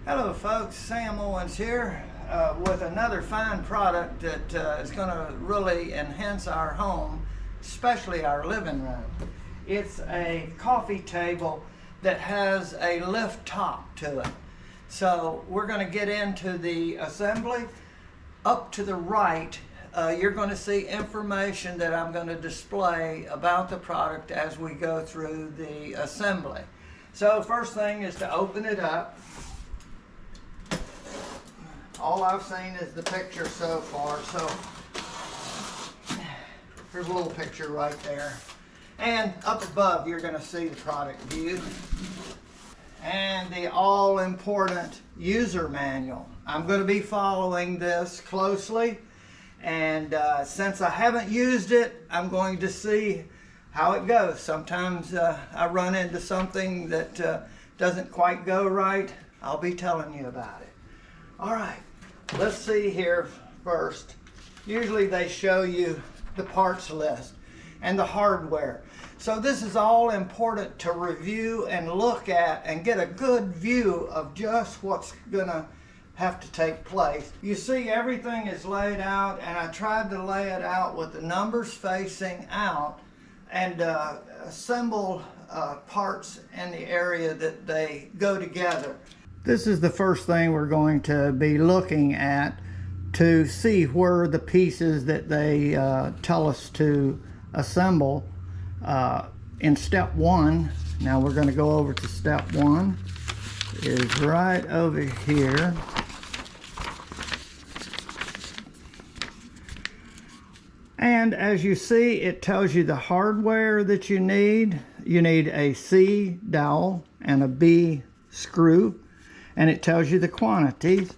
Hello folks, Sam Owens here with another fine product that is going to really enhance our home, especially our living room. It's a coffee table that has a lift top to it. So we're going to get into the assembly. Up to the right, you're going to see information that I'm going to display about the product as we go through the assembly. So first thing is to open it up. All I've seen is the picture so far, so here's a little picture right there. And up above, you're going to see the product view and the all-important user manual. I'm going to be following this closely, and since I haven't used it, I'm going to see how it goes. Sometimes I run into something that doesn't quite go right. I'll be telling you about it. All right, let's see here first. Usually they show you the parts list and the hardware. So this is all important to review and look at and get a good view of just what's gonna have to take place. You see everything is laid out, and I tried to lay it out with the numbers facing out and assemble parts in the area that they go together. This is the first thing we're going to be looking at to see where the pieces that they tell us to assemble in step one. Now we're going to go over to step one. It is right over here. And as you see, it tells you the hardware that you need. You need a C dowel and a B screw. And it tells you the quantities,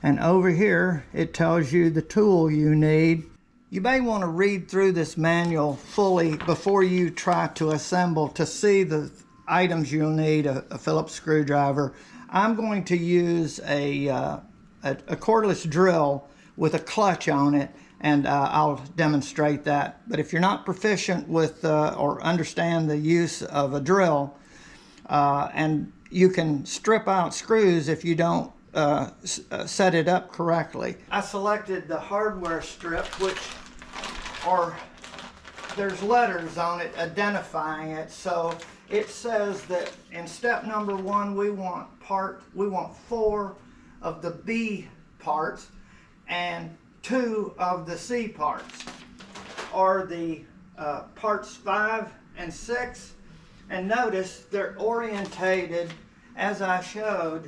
and over here it tells you the tool you need. You may want to read through this manual fully before you try to assemble to see the items you'll need. A Phillips screwdriver. I'm going to use a cordless drill with a clutch on it, and I'll demonstrate that. But if you're not proficient with or understand the use of a drill, and you can strip out screws if you don't set it up correctly. I selected the hardware strip, which there's letters on it identifying it. So it says that in step number one, we want 4 of the B parts and 2 of the C parts, or the parts 5 and 6. And notice they're orientated as I showed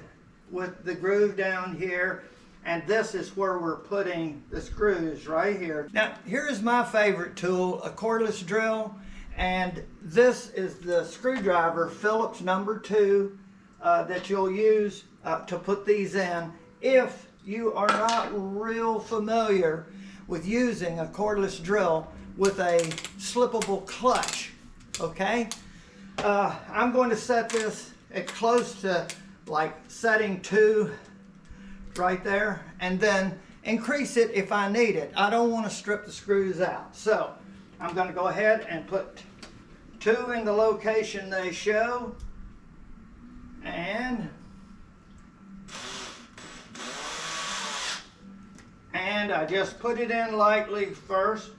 with the groove down here, and this is where we're putting the screws right here. Now here's my favorite tool, a cordless drill, and this is the screwdriver Phillips number 2 that you'll use to put these in if you are not real familiar with using a cordless drill with a slippable clutch. Okay, I'm going to set this at close to like setting 2 right there, and then increase it if I need it. I don't want to strip the screws out. So I'm going to go ahead and put 2 in the location they show, and I just put it in lightly first,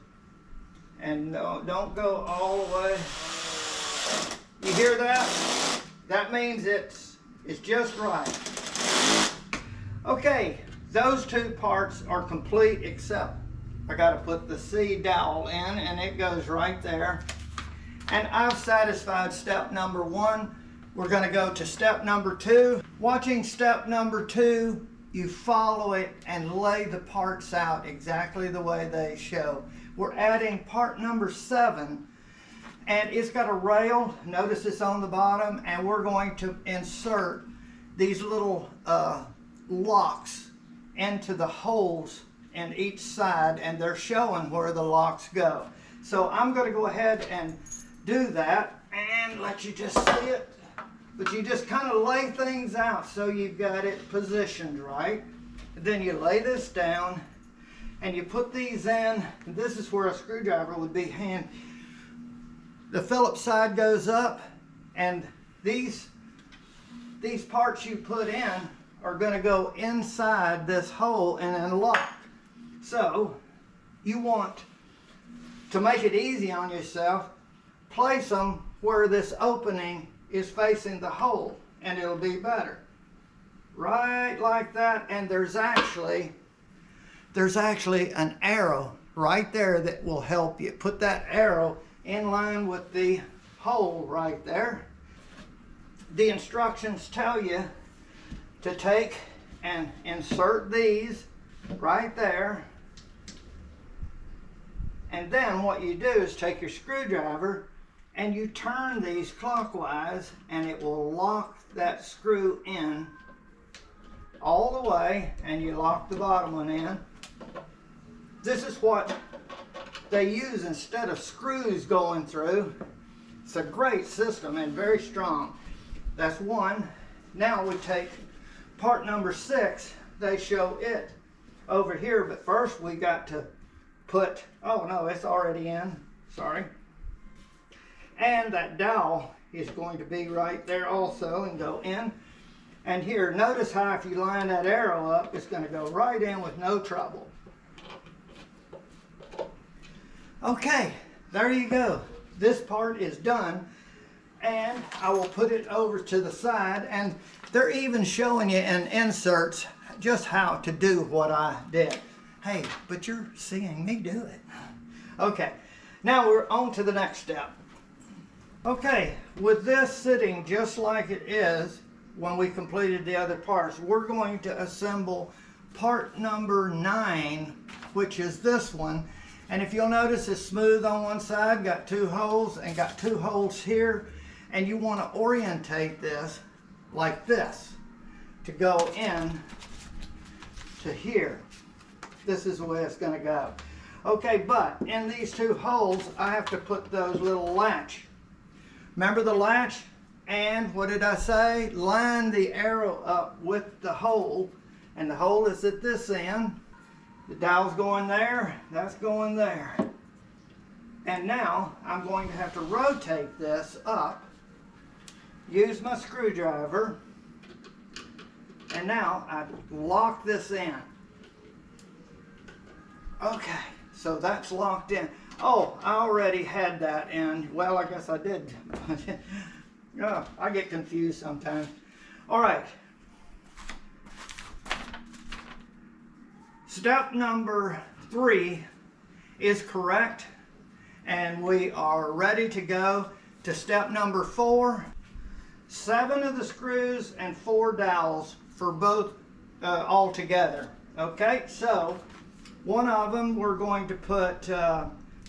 and don't go all the way. You hear that? That means it's just right. Okay, those 2 parts are complete, except I got to put the C dowel in, and it goes right there. And I've satisfied step number 1. We're going to go to step number 2. Watching step number 2, you follow it and lay the parts out exactly the way they show. We're adding part number 7. And it's got a rail, notice it's on the bottom, and we're going to insert these little locks into the holes in each side, and they're showing where the locks go. So I'm going to go ahead and do that and let you just see it. But you just kind of lay things out so you've got it positioned right. Then you lay this down and you put these in. This is where a screwdriver would be handy. The Phillips side goes up, and these parts you put in are going to go inside this hole and unlock. So you want to make it easy on yourself, place them where this opening is facing the hole, and it'll be better. Right like that, and there's actually an arrow right there that will help you. Put that arrow in line with the hole right there. The instructions tell you to take and insert these right there. And then what you do is take your screwdriver and you turn these clockwise, and it will lock that screw in all the way, and you lock the bottom one in. This is what they use instead of screws going through. It's a great system and very strong. That's one. Now we take part number 6. They show it over here, but first we got to put, oh no, it's already in, sorry. And that dowel is going to be right there also and go in. And here, notice how if you line that arrow up, it's going to go right in with no trouble. Okay, there you go. This part is done, and I will put it over to the side, and they're even showing you in inserts just how to do what I did. Hey, but you're seeing me do it. Okay, now we're on to the next step. Okay, with this sitting just like it is when we completed the other parts, we're going to assemble part number 9, which is this one. And if you'll notice, it's smooth on one side, got 2 holes, and got 2 holes here. And you want to orientate this like this to go in to here. This is the way it's going to go. Okay, but in these 2 holes, I have to put those little latch. Remember the latch? And what did I say? Line the arrow up with the hole, and the hole is at this end. The dowel's going there, that's going there. And now I'm going to have to rotate this up, use my screwdriver, and now I lock this in. Okay, so that's locked in. Oh, I already had that in. Well, I guess I did. Oh, I get confused sometimes. All right. Step number 3 is correct, and we are ready to go to step number 4. 7 of the screws and 4 dowels for both all together. Okay, so one of them we're going to put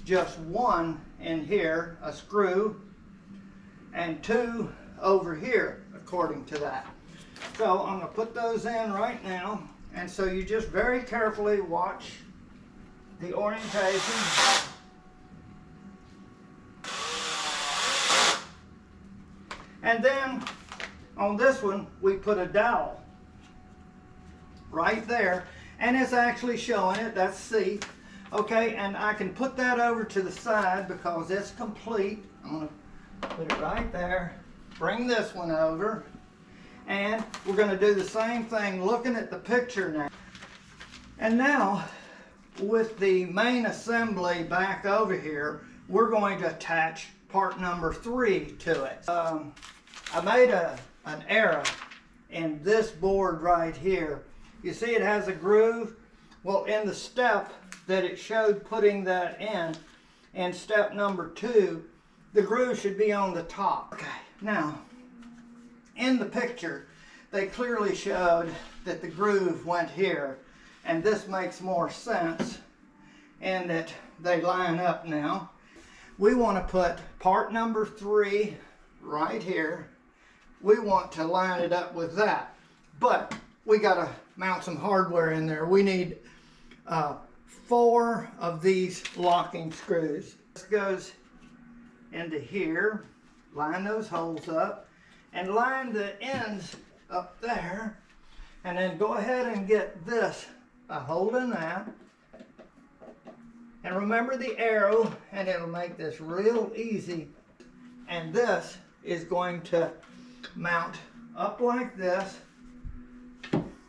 just 1 in here, a screw, and 2 over here according to that. So I'm going to put those in right now, and so you just very carefully watch the orientation. And then on this one we put a dowel right there, and it's actually showing it, that's C. Okay, and I can put that over to the side because it's complete. I'm going to put it right there, bring this one over, and we're going to do the same thing looking at the picture now. And now with the main assembly back over here, we're going to attach part number 3 to it. I made an error in this board right here. You see it has a groove. Well, in the step that it showed putting that in step number 2, the groove should be on the top. Okay, now in the picture they clearly showed that the groove went here, and this makes more sense in that they line up now. We want to put part number 3 right here. We want to line it up with that, but we got to mount some hardware in there. We need 4 of these locking screws. This goes into here, line those holes up, and line the ends up there, and then go ahead and get this by holding that. And remember the arrow, and it'll make this real easy. And this is going to mount up like this,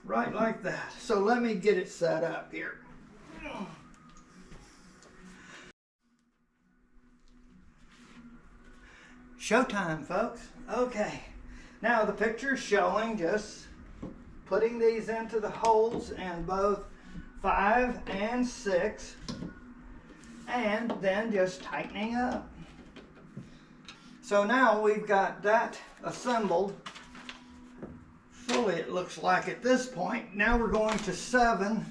right like that. So let me get it set up here. Showtime, folks. Okay, now the picture's showing just putting these into the holes in both 5 and 6, and then just tightening up. So now we've got that assembled fully, it looks like at this point. Now we're going to 7.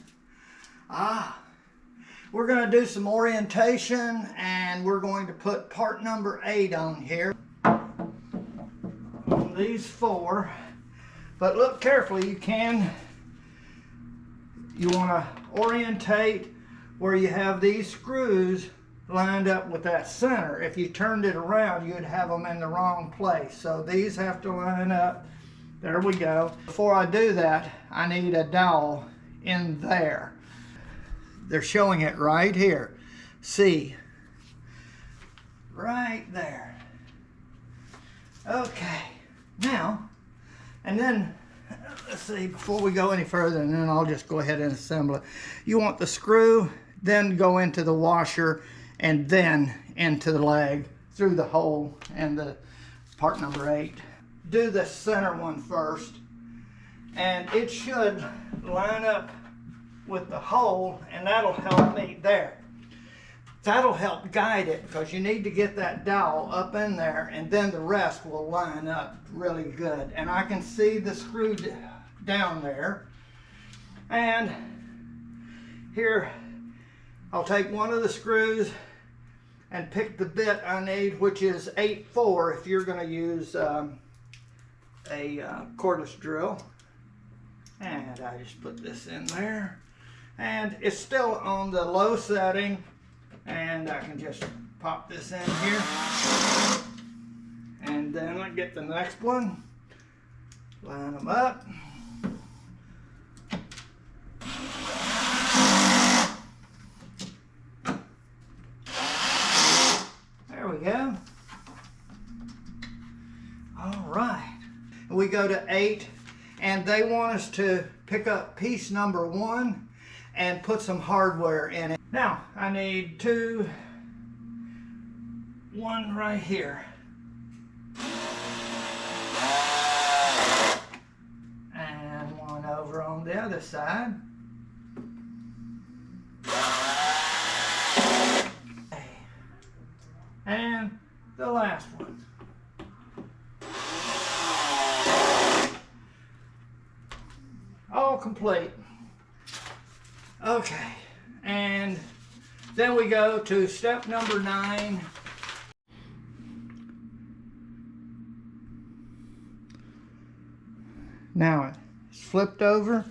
We're going to do some orientation, and we're going to put part number 8 on here. On these 4. But look carefully, you want to orientate where you have these screws lined up with that center. If you turned it around, you'd have them in the wrong place. So these have to line up. There we go. Before I do that, I need a dowel in there. They're showing it right here. See, right there. Okay, now, and then, let's see, before we go any further, and then I'll just go ahead and assemble it. You want the screw, then go into the washer, and then into the leg through the hole in the part number 8. Do the center one first, and it should line up with the hole, and that'll help me there. That'll help guide it, because you need to get that dowel up in there, and then the rest will line up really good. And I can see the screw down there. And here, I'll take one of the screws and pick the bit I need, which is 8/4 if you're going to use a cordless drill. And I just put this in there. And it's still on the low setting, and I can just pop this in here. And then I get the next one, line them up. There we go. All right. We go to 8, and they want us to pick up piece number 1 and put some hardware in it. Now, I need 2, 1 right here. And 1 over on the other side. And the last one. All complete. Okay, and then we go to step number 9. Now it's flipped over,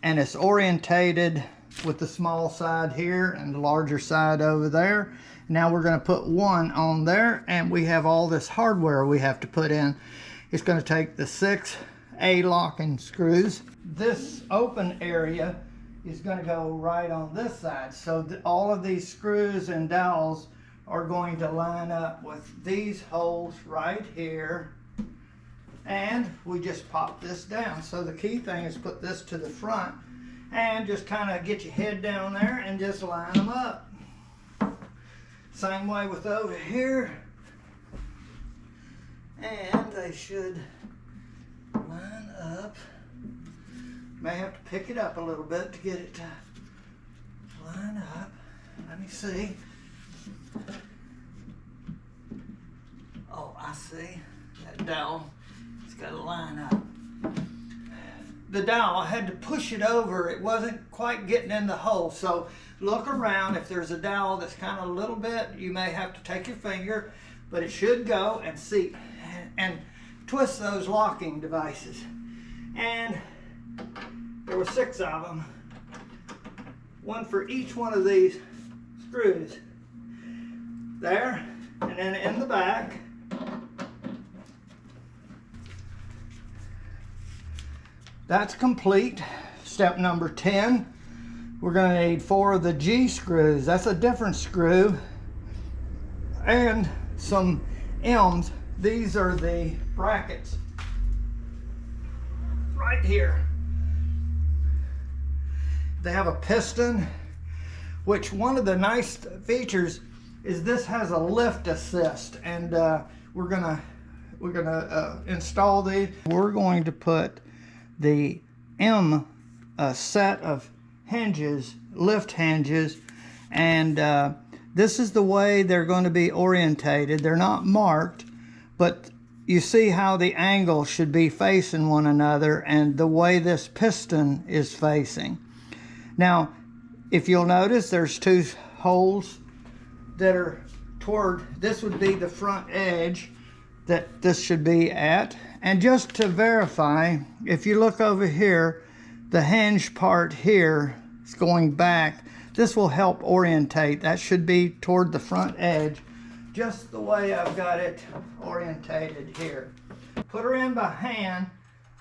and it's orientated with the small side here and the larger side over there. Now we're going to put 1 on there, and we have all this hardware we have to put in. It's going to take the 6 A-locking screws. This open area is going to go right on this side. So all of these screws and dowels are going to line up with these holes right here. And we just pop this down. So the key thing is put this to the front and just kind of get your head down there and just line them up. Same way with over here. And they should line up. May have to pick it up a little bit to get it to line up. Let me see. Oh, I see. That dowel, it's got to line up. The dowel, I had to push it over. It wasn't quite getting in the hole. So look around. If there's a dowel that's kind of a little bit, you may have to take your finger, but it should go, and see. And twist those locking devices. And there were 6 of them, 1 for each one of these screws. There, and then in the back. That's complete. Step number 10. We're going to need 4 of the G screws. That's a different screw. And some M's. These are the brackets right here. they have a piston, which one of the nice features is this has a lift assist, and we're gonna install these. We're going to put the M set of hinges, lift hinges, and this is the way they're going to be orientated. They're not marked, but you see how the angle should be facing one another and the way this piston is facing. Now, if you'll notice, there's two holes that are toward, this would be the front edge that this should be at. And just to verify, if you look over here, the hinge part here is going back. This will help orientate. That should be toward the front edge, just the way I've got it orientated here. Put her in by hand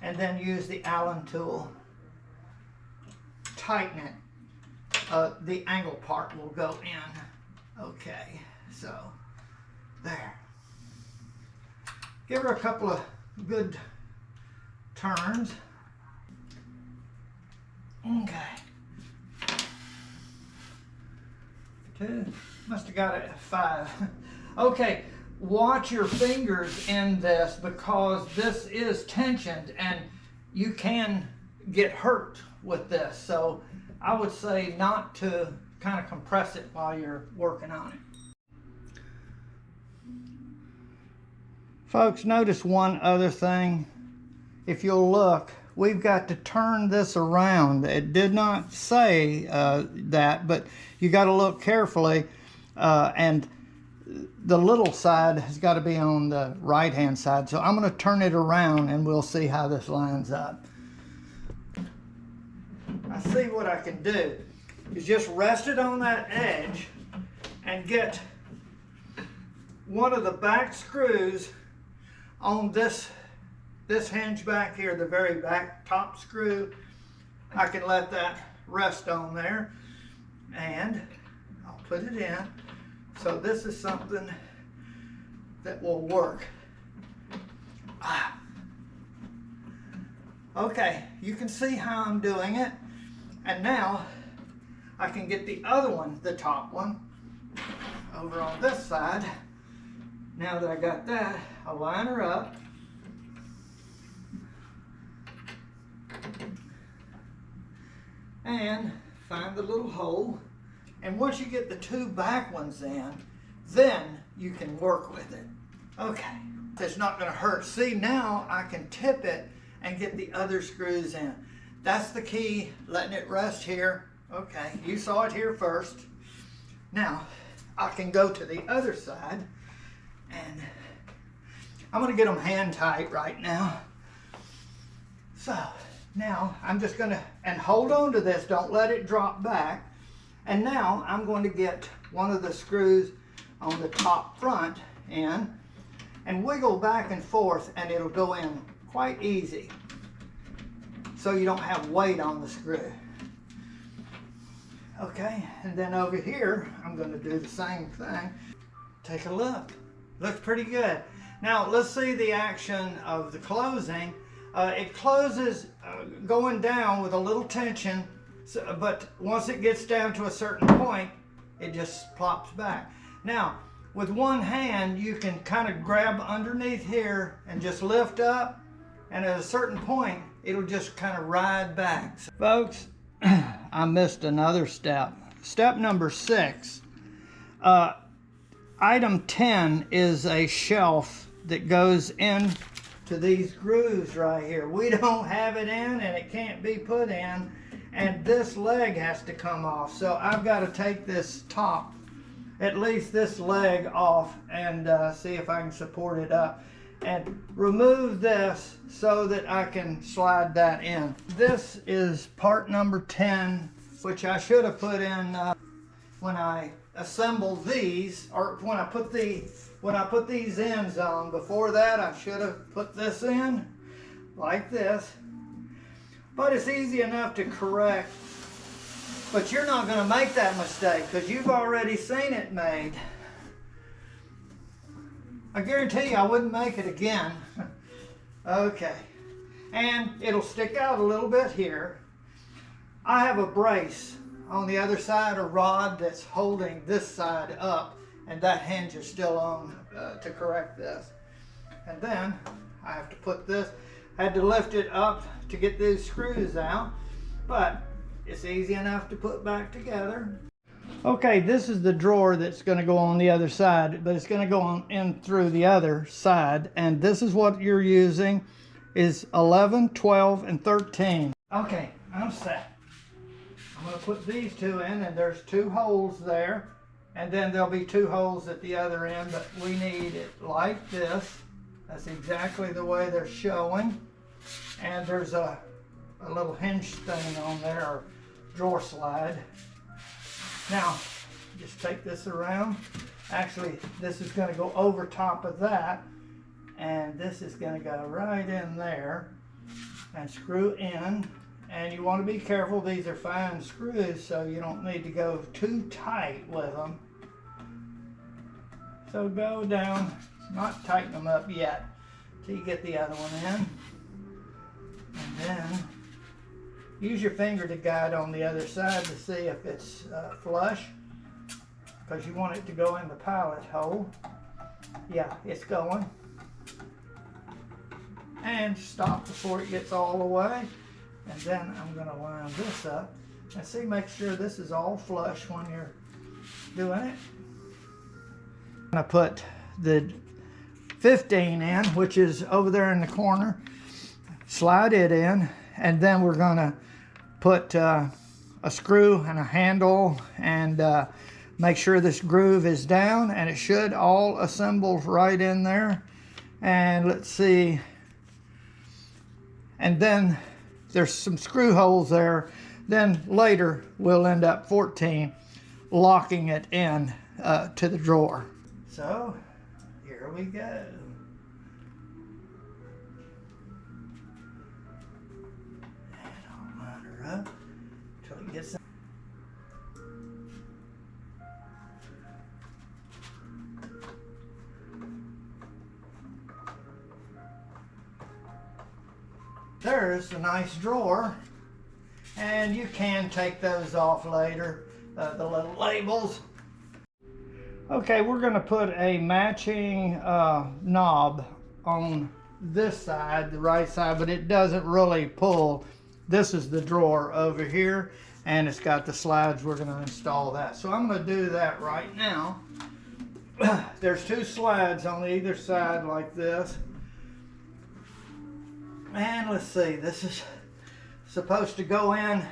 and then use the Allen tool. Tighten it. The angle part will go in. Okay, so there. Give her a couple of good turns. Okay. 2, must have got it at 5. Okay, watch your fingers in this because this is tensioned and you can get hurt with this. So I would say not to kind of compress it while you're working on it. Folks, notice one other thing. If you'll look, we've got to turn this around. It did not say that, but you got to look carefully, and the little side has got to be on the right hand side. So I'm going to turn it around and we'll see how this lines up. I see what I can do is just rest it on that edge and get one of the back screws on this hinge back here, the very back top screw. I can let that rest on there and I'll put it in. So this is something that will work. Okay, you can see how I'm doing it. And now I can get the other one, the top one, over on this side. Now that I got that, I'll line her up. And find the little hole. And once you get the two back ones in, then you can work with it. Okay, it's not gonna hurt. See, now I can tip it and get the other screws in. That's the key, letting it rest here. Okay, you saw it here first. Now, I can go to the other side and I'm gonna get them hand tight right now. So, now I'm just gonna, and hold on to this, don't let it drop back. And now I'm going to get one of the screws on the top front in and wiggle back and forth and it'll go in quite easy. So you don't have weight on the screw. Okay, and then over here, I'm going to do the same thing. Take a look. Looks pretty good. Now let's see the action of the closing. It closes going down with a little tension, but once it gets down to a certain point, it just plops back. Now, with one hand, you can kind of grab underneath here and just lift up, and at a certain point, it'll just kind of ride back. So, folks, I missed another step. Step number 6. Item 10 is a shelf that goes in to these grooves right here. We don't have it in and it can't be put in, and this leg has to come off. So I've got to take this top, at least this leg off, and see if I can support it up and remove this so that I can slide that in. This is part number 10, which I should have put in when I assembled these, or when I put these ends on. Before that, I should have put this in like this. But it's easy enough to correct. But you're not going to make that mistake because you've already seen it made. I guarantee you I wouldn't make it again. Okay. And it'll stick out a little bit here. I have a brace on the other side, a rod that's holding this side up, and that hinge is still on to correct this. And then I have to put this, I had to lift it up to get these screws out, but it's easy enough to put back together. Okay, this is the drawer that's going to go on the other side, but it's going to go on in through the other side, and this is what you're using is 11, 12, and 13. Okay, I'm set. I'm going to put these two in, and there's 2 holes there, and then there'll be 2 holes at the other end, but we need it like this. That's exactly the way they're showing, and there's a little hinge thing on there, or drawer slide. Now, just take this around. Actually, this is going to go over top of that, and this is going to go right in there and screw in. And you want to be careful, these are fine screws, so you don't need to go too tight with them. So go down, not tighten them up yet, till you get the other one in. And then use your finger to guide on the other side to see if it's flush, because you want it to go in the pilot hole. Yeah, it's going. And stop before it gets all the way. And then I'm going to line this up and see, make sure this is all flush when you're doing it. I'm going to put the 15 in, which is over there in the corner. Slide it in, and then we're going to put a screw and a handle and make sure this groove is down, and it should all assemble right in there. And let's see, and then there's some screw holes there. Then later we'll end up 14 locking it in to the drawer. So here we go. Up until it gets in. There's a nice drawer, and you can take those off later, the little labels. Okay, we're going to put a matching knob on this side, the right side, but it doesn't really pull. This is the drawer over here, and it's got the slides. We're going to install that. So I'm going to do that right now. There's 2 slides on either side like this. And let's see, this is supposed to go in,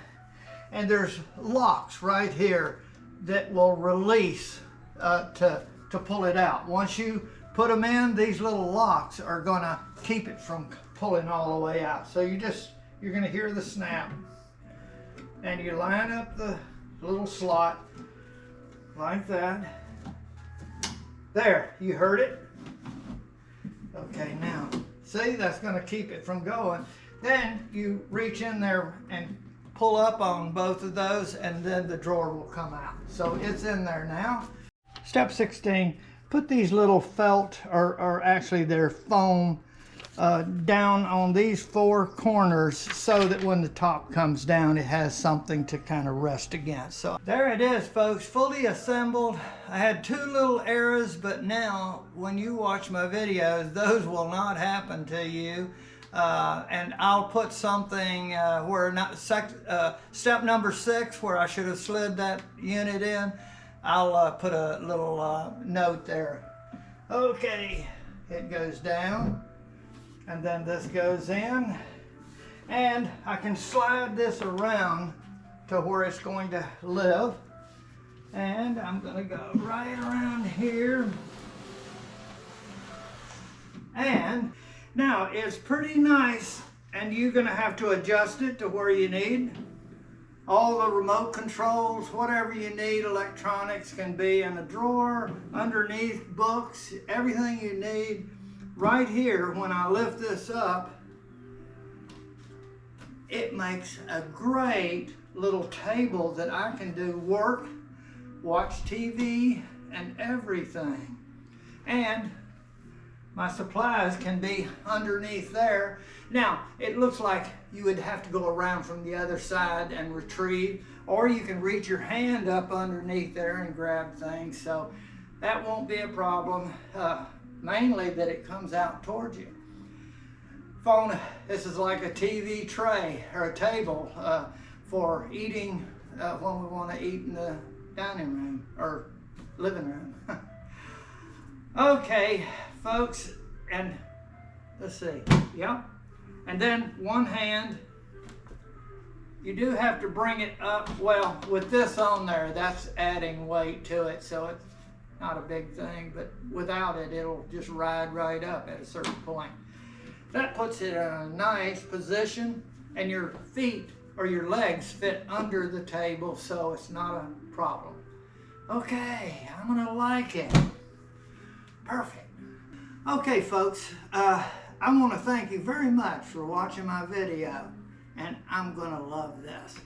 and there's locks right here that will release to pull it out. Once you put them in, these little locks are going to keep it from pulling all the way out. So you're going to hear the snap, and you line up the little slot like that. There, you heard it? Okay, now, see, that's going to keep it from going. Then you reach in there and pull up on both of those, and then the drawer will come out. So it's in there now. Step 16, put these little felt, or actually they're foam, down on these 4 corners so that when the top comes down it has something to kind of rest against. So there it is, folks, fully assembled. I had 2 little errors, but now when you watch my videos, those will not happen to you. And I'll put something where step number 6, where I should have slid that unit in, I'll put a little note there. Okay, it goes down. And then this goes in, and I can slide this around to where it's going to live. And I'm going to go right around here. And now it's pretty nice, and you're going to have to adjust it to where you need. All the remote controls, whatever you need, electronics can be in a drawer, underneath, books, everything you need. Right here, when I lift this up, it makes a great little table that I can do work, watch TV, and everything. And my supplies can be underneath there. Now, it looks like you would have to go around from the other side and retrieve, or you can reach your hand up underneath there and grab things, so that won't be a problem. Mainly that it comes out towards you. Phone, this is like a TV tray or a table for eating when we want to eat in the dining room or living room. Okay, folks, and let's see, yeah. And then one hand, you do have to bring it up. Well, with this on there, that's adding weight to it, so it's not a big thing, but without it, it'll just ride right up at a certain point. That puts it in a nice position, and your feet or your legs fit under the table, so it's not a problem. Okay, I'm gonna like it. Perfect. Okay, folks, I want to thank you very much for watching my video, and I'm gonna love this.